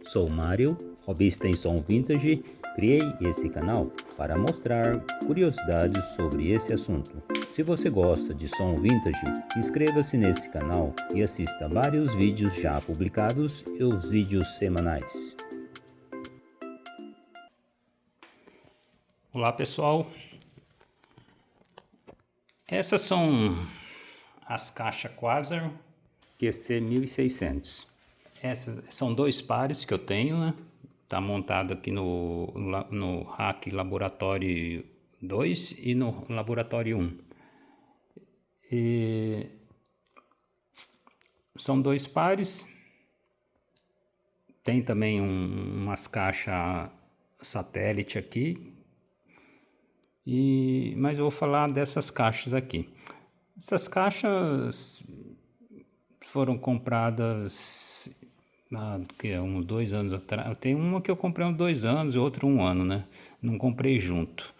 sou Mário, hobbyista em som vintage. Criei esse canal para mostrar curiosidades sobre esse assunto. Se você gosta de som vintage, inscreva-se nesse canal e assista vários vídeos já publicados e os vídeos semanais. Olá pessoal, essas são as caixas Quasar QC1600. Essas são dois pares que eu tenho, né? Tá montado aqui no rack Laboratório 2 e no Laboratório 1. E são dois pares. Tem também umas caixas satélite aqui. Mas eu vou falar dessas caixas aqui. Essas caixas foram compradas há uns 2 anos atrás. Tem uma que eu comprei há uns 2 anos e outra 1 ano, né? Não comprei junto.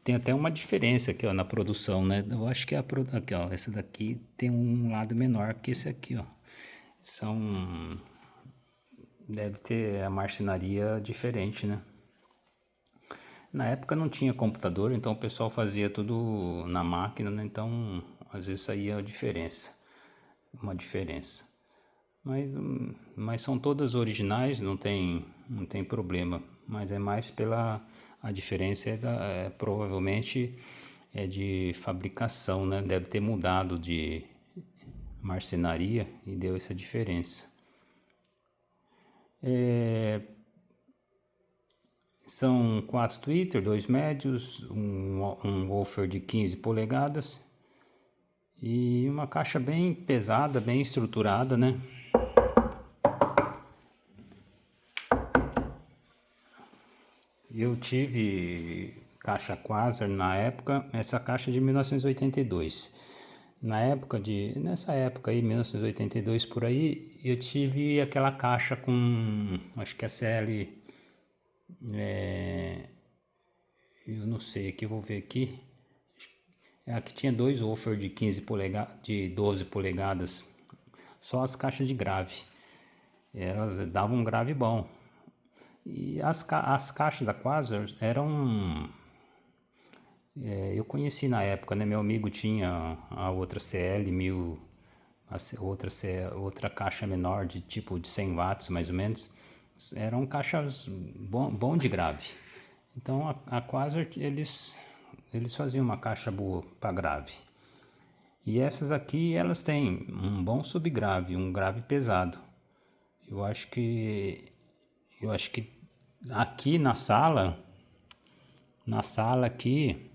Tem até uma diferença aqui, ó, na produção, né? Eu acho que aqui, ó, essa daqui tem um lado menor que esse aqui, ó. Deve ter a marcenaria diferente, né? Na época não tinha computador, então o pessoal fazia tudo na máquina, né? Então às vezes saía uma diferença. Mas são todas originais, não tem problema. Mas é mais a diferença provavelmente é de fabricação, né? Deve ter mudado de marcenaria e deu essa diferença. São 4 tweeters, 2 médios, um woofer de 15 polegadas e uma caixa bem pesada, bem estruturada, né? Eu tive caixa Quasar na época, essa caixa de 1982. Nessa época aí, 1982 por aí, eu tive aquela caixa com, acho que a CL, eu não sei, aqui eu vou ver aqui. Aqui tinha 2 woofer de 15 polegadas, de 12 polegadas, só as caixas de grave. Elas davam um grave bom. E as caixas da Quasar eram... eu conheci na época, né? Meu amigo tinha a outra CL1000, outra caixa menor de tipo de 100 watts mais ou menos. Eram caixas bom de grave. Então a Quasar, eles faziam uma caixa boa para grave. E essas aqui, elas têm um bom subgrave, um grave pesado. Eu acho que aqui na sala aqui,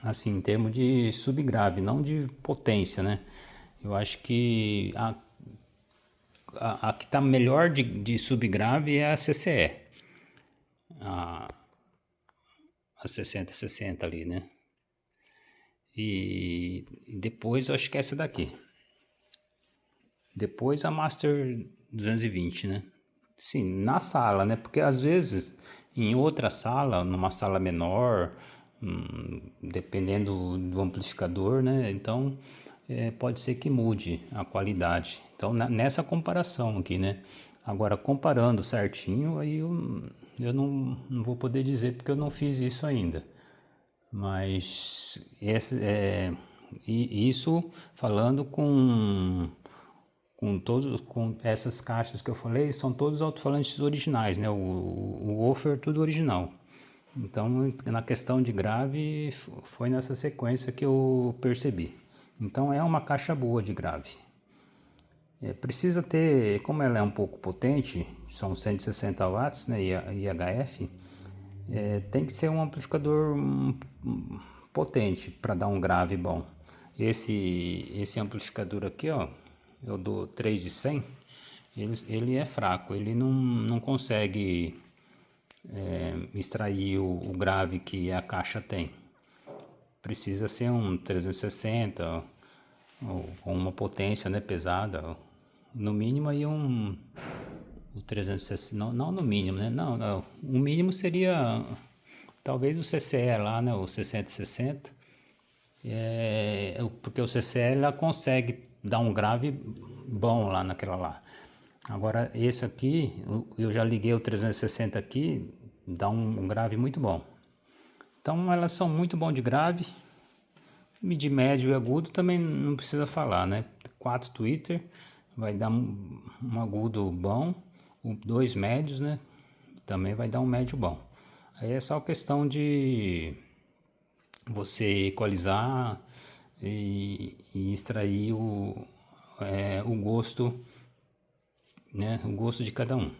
assim, em termos de subgrave, não de potência, né? Eu acho que a que tá melhor de subgrave é a CCE. A 6060 ali, né? E depois eu acho que é essa daqui. Depois a Master 220, né? Sim, na sala, né? Porque às vezes em outra sala, numa sala menor, dependendo do amplificador, né? Então pode ser que mude a qualidade. Então nessa comparação aqui, né? Agora comparando certinho, aí eu não vou poder dizer porque eu não fiz isso ainda. Mas isso falando com essas caixas que eu falei, são todos alto-falantes originais, né? O woofer tudo original. Então, na questão de grave, foi nessa sequência que eu percebi. Então, é uma caixa boa de grave. Precisa ter, como ela é um pouco potente, são 160 watts, né? E IHF, tem que ser um amplificador potente para dar um grave bom. Esse amplificador aqui, ó, eu dou 3 de 100, ele é fraco, ele não consegue extrair o grave que a caixa tem. Precisa ser um 360 ou uma potência, né, pesada, no mínimo aí o 360, não no mínimo, né, não, o mínimo seria talvez o CCE lá, né, o 6060, porque o CCE ela consegue dar um grave bom lá naquela lá. Agora esse aqui, eu já liguei o 360 aqui, dá um grave muito bom. Então elas são muito bom de grave, de médio e agudo também não precisa falar, né? 4 tweeter vai dar um agudo bom, 2 médios, né? Também vai dar um médio bom. Aí é só questão de você equalizar e extrair o gosto, né? O gosto de cada um.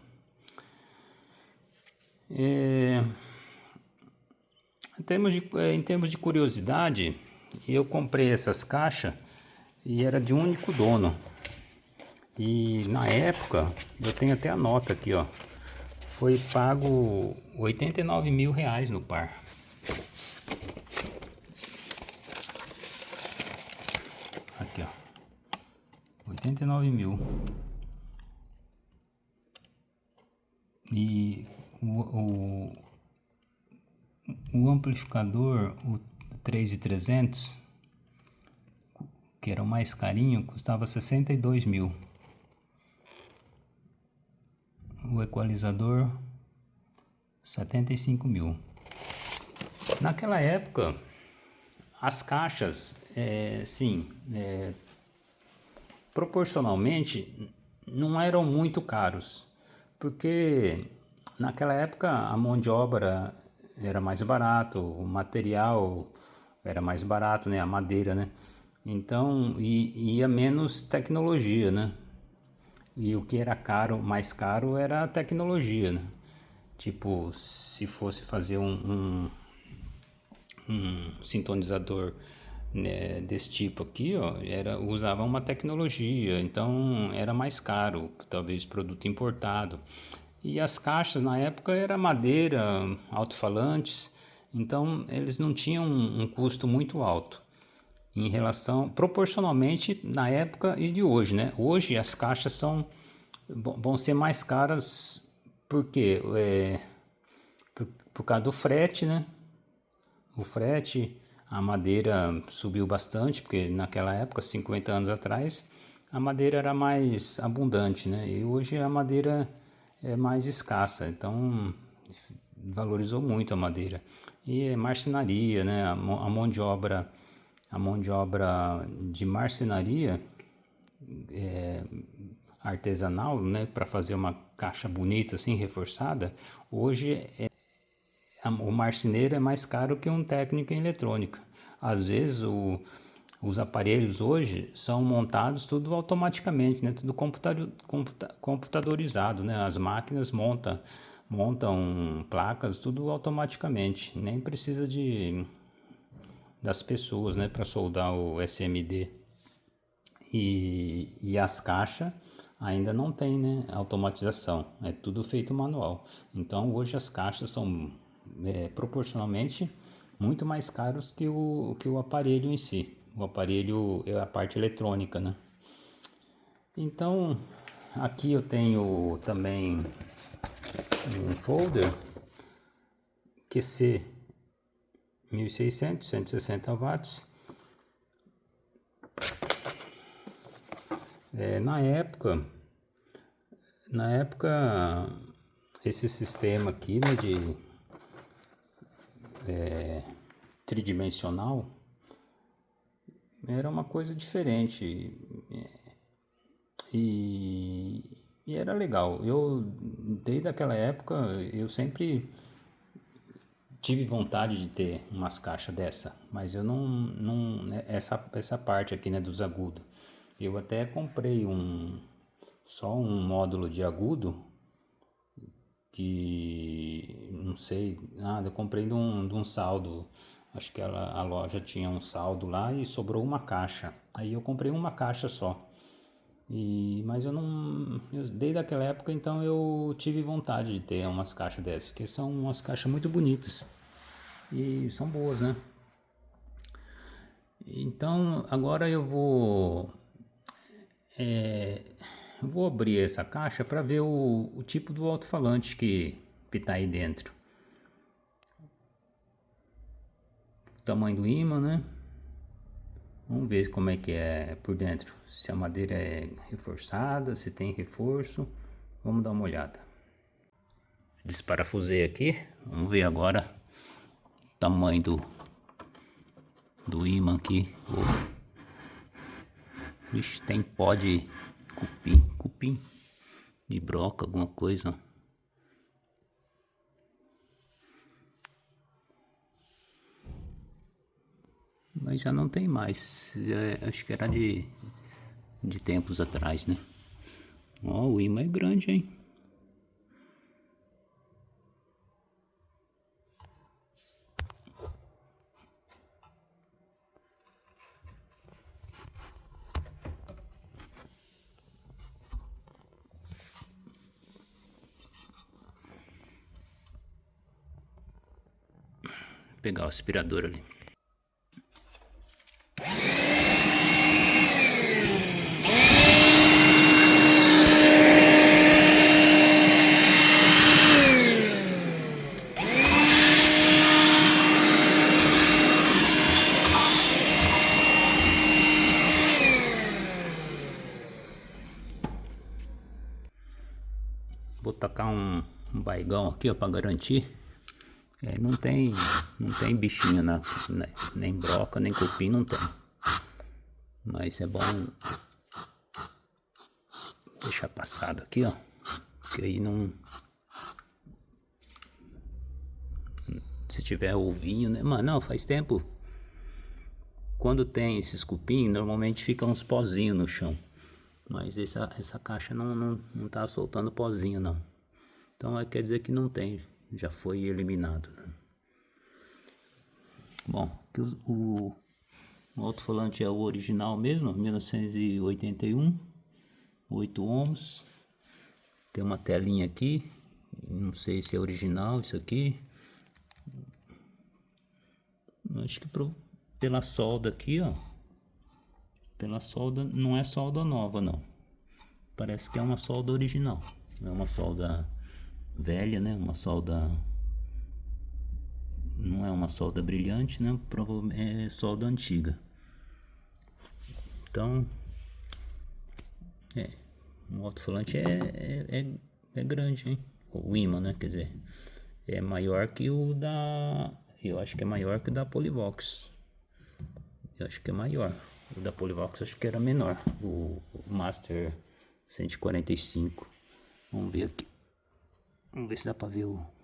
Em termos de curiosidade, eu comprei essas caixas e era de um único dono. E na época, eu tenho até a nota aqui, ó. Foi pago 89 mil reais no par. Aqui, ó. 89 mil. E o amplificador, o 3300, que era o mais carinho, custava 62 mil. O equalizador, 75 mil. Naquela época, as caixas, proporcionalmente, não eram muito caros, porque naquela época a mão de obra era mais barato, o material era mais barato, né, a madeira, né? Então, ia menos tecnologia, né? E o que era caro, mais caro era a tecnologia, né? Tipo, se fosse fazer um sintonizador, né, desse tipo aqui, ó, usava uma tecnologia, então era mais caro, talvez produto importado. E as caixas na época era madeira, alto-falantes, então eles não tinham um custo muito alto em relação, proporcionalmente na época e de hoje, né? Hoje as caixas vão ser mais caras porque por causa do frete, né? O frete, a madeira subiu bastante, porque naquela época, 50 anos atrás, a madeira era mais abundante, né? E hoje a madeira é mais escassa, então valorizou muito a madeira. E marcenaria, né? A mão de obra de marcenaria artesanal, né, para fazer uma caixa bonita assim, reforçada, hoje o marceneiro é mais caro que um técnico em eletrônica. Às vezes os aparelhos hoje são montados tudo automaticamente, né? Tudo computadorizado, né? As máquinas montam placas tudo automaticamente, nem precisa das pessoas, né, para soldar o SMD. E as caixas ainda não tem, né, automatização, é tudo feito manual. Então hoje as caixas são proporcionalmente muito mais caros que o aparelho em si. O aparelho é a parte eletrônica, né? Então aqui eu tenho também um folder QC 1600, 160 watts. Na época esse sistema aqui, né, de tridimensional era uma coisa diferente e era legal. Eu desde aquela época eu sempre tive vontade de ter umas caixas dessa, mas eu não né, essa parte aqui, né, dos agudos. Eu até comprei só um módulo de agudo que não sei nada, eu comprei de um saldo. Acho que a loja tinha um saldo lá e sobrou uma caixa. Aí eu comprei uma caixa só. Mas desde aquela época então eu tive vontade de ter umas caixas dessas, que são umas caixas muito bonitas e são boas, né? Então agora eu vou abrir essa caixa para ver o tipo do alto-falante que está aí dentro. O tamanho do ímã, né? Vamos ver como é que é por dentro. Se a madeira é reforçada, se tem reforço. Vamos dar uma olhada. Desparafusei aqui. Vamos ver agora o tamanho do ímã aqui. Vixe, tem pó de cupim de broca, alguma coisa. Mas já não tem mais. Acho que era de tempos atrás, né? Ó, o ímã é grande, hein? Vou pegar o aspirador ali. Vou tacar um baigão aqui, ó, para garantir. Não tem bichinho nem broca, nem cupim, não tem. Mas é bom deixar passado aqui, ó, que aí não... Se tiver ovinho, né? Mano, não, faz tempo. Quando tem esses cupim, normalmente ficam uns pozinhos no chão. Mas essa caixa não tá soltando pozinho, não. Então quer dizer que não tem, já foi eliminado, né? Bom, o alto-falante é o original mesmo, 1981, 8 ohms. Tem uma telinha aqui, não sei se é original isso aqui. Acho que pela solda aqui, ó. Pela solda, não é solda nova, não. Parece que é uma solda original. É uma solda velha, né? Uma solda... Não é uma solda brilhante, né? Provavelmente é solda antiga. Então... o alto-falante é grande, hein? O ímã, né? Quer dizer... É maior que o da... Eu acho que é maior que o da Polivox. Eu acho que é maior. O da Polivox acho que era menor. O Master 145. Vamos ver aqui. Vamos ver se dá pra ver o...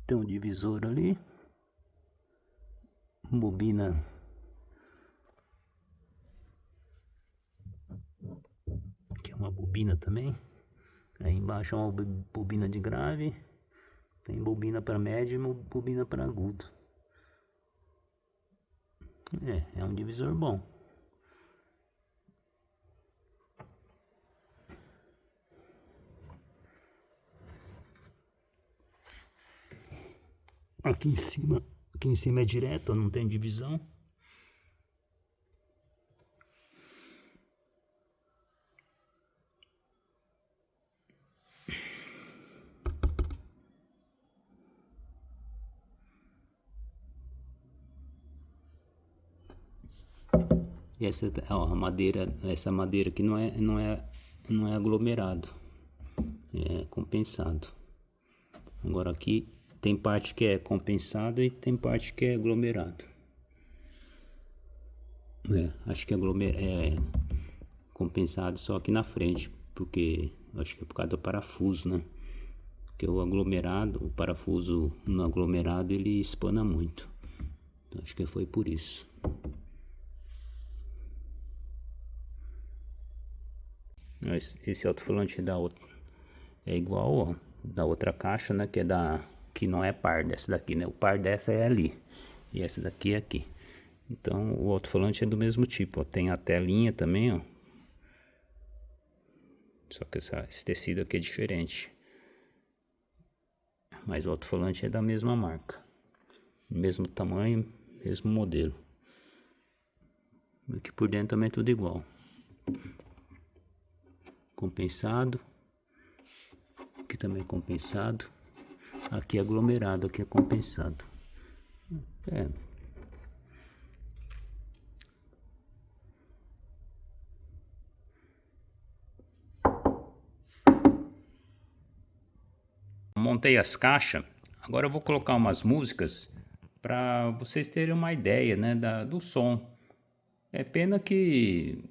Tem um divisor ali. Bobina. Aqui é uma bobina também. Aí embaixo é uma bobina de grave. Tem bobina para médio e bobina para agudo. É um divisor bom. Aqui em cima é direto, não tem divisão. E essa madeira aqui não é aglomerado, é compensado. Agora aqui tem parte que é compensado e tem parte que é aglomerado. Acho que é compensado só aqui na frente, porque acho que é por causa do parafuso, né? Porque o parafuso no aglomerado ele espana muito. Então, acho que foi por isso. Esse alto-falante é igual, ó, da outra caixa, né? Que não é par dessa daqui, né? O par dessa é ali e essa daqui é aqui. Então o alto-falante é do mesmo tipo, ó. Tem a telinha também, ó. Só que esse tecido aqui é diferente. mas o alto-falante é da mesma marca, mesmo tamanho, mesmo modelo. Aqui por dentro também é tudo igual, compensado, aqui também é compensado, aqui é aglomerado, aqui é compensado. Montei as caixas, agora eu vou colocar umas músicas para vocês terem uma ideia, né, do som. É pena que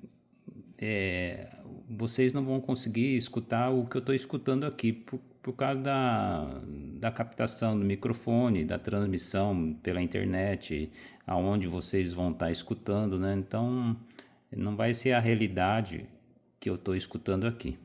vocês não vão conseguir escutar o que eu estou escutando aqui por causa da captação do microfone, da transmissão pela internet, aonde vocês vão estar escutando, né? Então não vai ser a realidade que eu estou escutando aqui.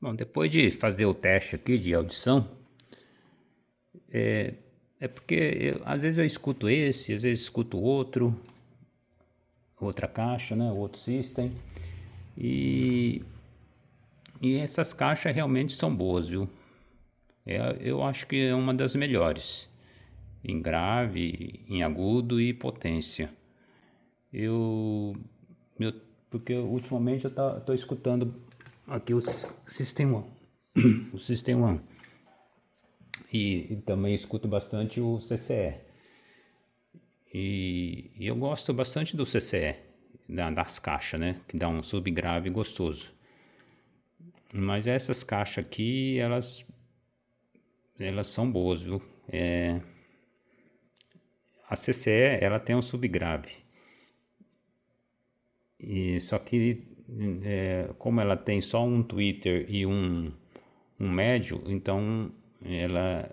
Bom, depois de fazer o teste aqui de audição, é porque às vezes eu escuto esse, às vezes escuto outra caixa, né, outro system, e essas caixas realmente são boas, viu? Eu acho que é uma das melhores, em grave, em agudo e potência. Porque ultimamente eu tô escutando aqui o System One, o System One, e também escuto bastante o CCE, e eu gosto bastante do CCE, das caixas, né, que dá um subgrave gostoso. Mas essas caixas aqui, elas são boas, viu? A CCE, ela tem um subgrave, e só que como ela tem só um tweeter e um médio, então ela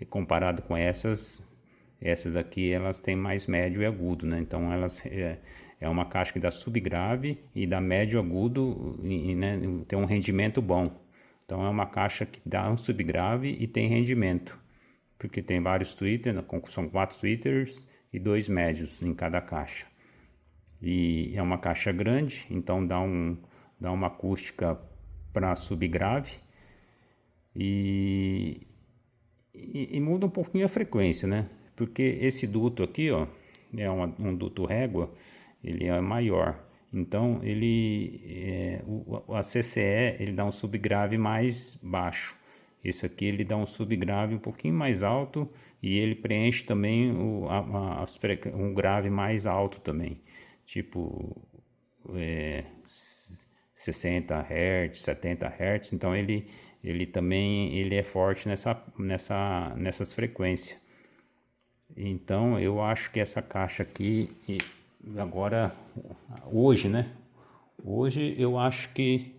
comparado com essas daqui, elas têm mais médio e agudo, né? Então elas é uma caixa que dá subgrave e dá médio agudo, né, tem um rendimento bom. Então é uma caixa que dá um subgrave e tem rendimento, porque tem vários tweeters, são 4 tweeters e 2 médios em cada caixa. E é uma caixa grande, então dá uma acústica para subgrave e muda um pouquinho a frequência, né? Porque esse duto aqui, ó, é um duto régua, ele é maior. Então a CCE ele dá um subgrave mais baixo. Esse aqui ele dá um subgrave um pouquinho mais alto e ele preenche também um grave mais alto também, tipo 60 Hz, 70 Hz. Então ele também é forte nessas frequências. Então eu acho que essa caixa aqui agora hoje, né? Hoje eu acho que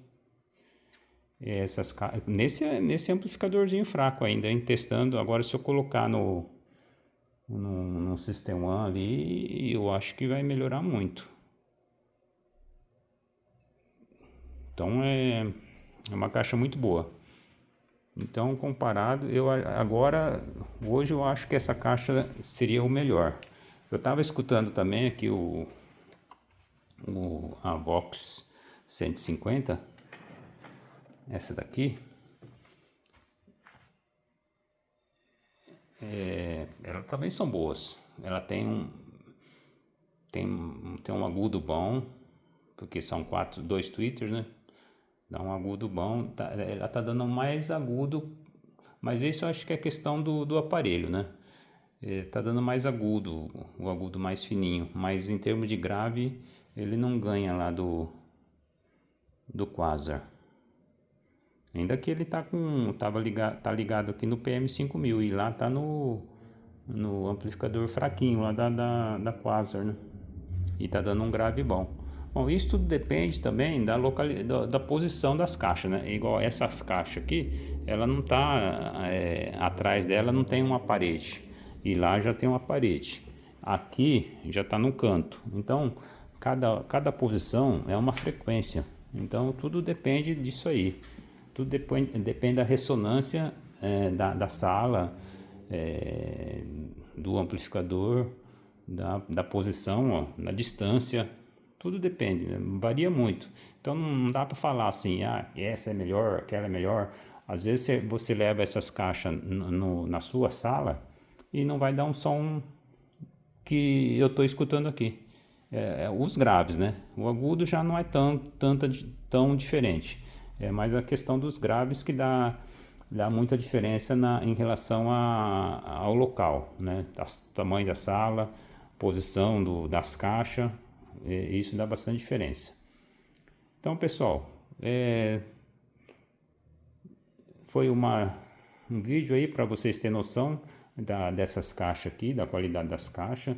nesse amplificadorzinho fraco ainda, hein, testando. Agora se eu colocar no no System One ali, e eu acho que vai melhorar muito. Então é uma caixa muito boa. Então, comparado, hoje eu acho que essa caixa seria o melhor. Eu estava escutando também aqui a Vox 150, essa daqui, elas também são boas. Ela tem um agudo bom, porque são dois tweeters, né? Dá um agudo bom, ela tá dando mais agudo, mas isso eu acho que é questão do aparelho, né? Tá dando mais agudo, o agudo mais fininho, mas em termos de grave, ele não ganha lá do Quasar. Ainda que ele tá ligado aqui no PM5000 e lá tá no amplificador fraquinho lá da Quasar, né? E tá dando um grave bom. Bom, isso tudo depende também da posição das caixas, né? Igual essas caixas aqui, ela não tá atrás dela não tem uma parede e lá já tem uma parede. Aqui já está no canto. Então cada posição é uma frequência. Então tudo depende disso aí. Tudo depende da ressonância da sala, do amplificador, da posição, ó, da distância. Tudo depende, né? Varia muito. Então não dá para falar assim, essa é melhor, aquela é melhor. Às vezes você leva essas caixas na sua sala e não vai dar um som que eu estou escutando aqui. Os graves, né? O agudo já não é tão diferente. É mais a questão dos graves que dá muita diferença em relação ao local, né? Tamanho da sala, posição das caixas, isso dá bastante diferença. Então, pessoal, foi um vídeo aí para vocês terem noção dessas caixas aqui, da qualidade das caixas.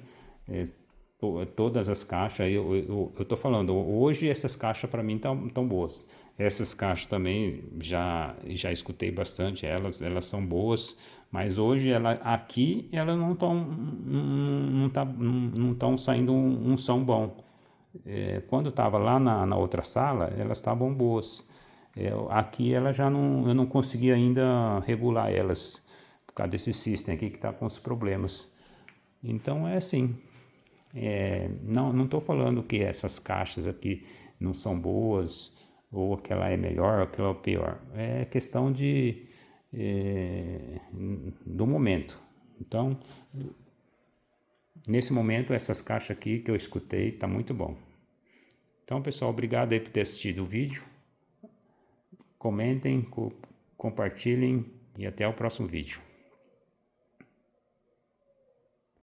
Todas as caixas, eu tô falando, hoje essas caixas para mim tão boas. Essas caixas também já escutei bastante, elas são boas, mas hoje aqui elas não estão saindo um som bom. Quando estava lá na outra sala, elas estavam boas. Aqui eu não consegui ainda regular elas por causa desse system aqui que está com os problemas. Então é assim. Não estou falando que essas caixas aqui não são boas, ou aquela é melhor, ou aquela é pior. É questão do momento. Então, nesse momento, essas caixas aqui que eu escutei, tá muito bom. Então, pessoal, obrigado aí por ter assistido o vídeo. Comentem, compartilhem e até o próximo vídeo.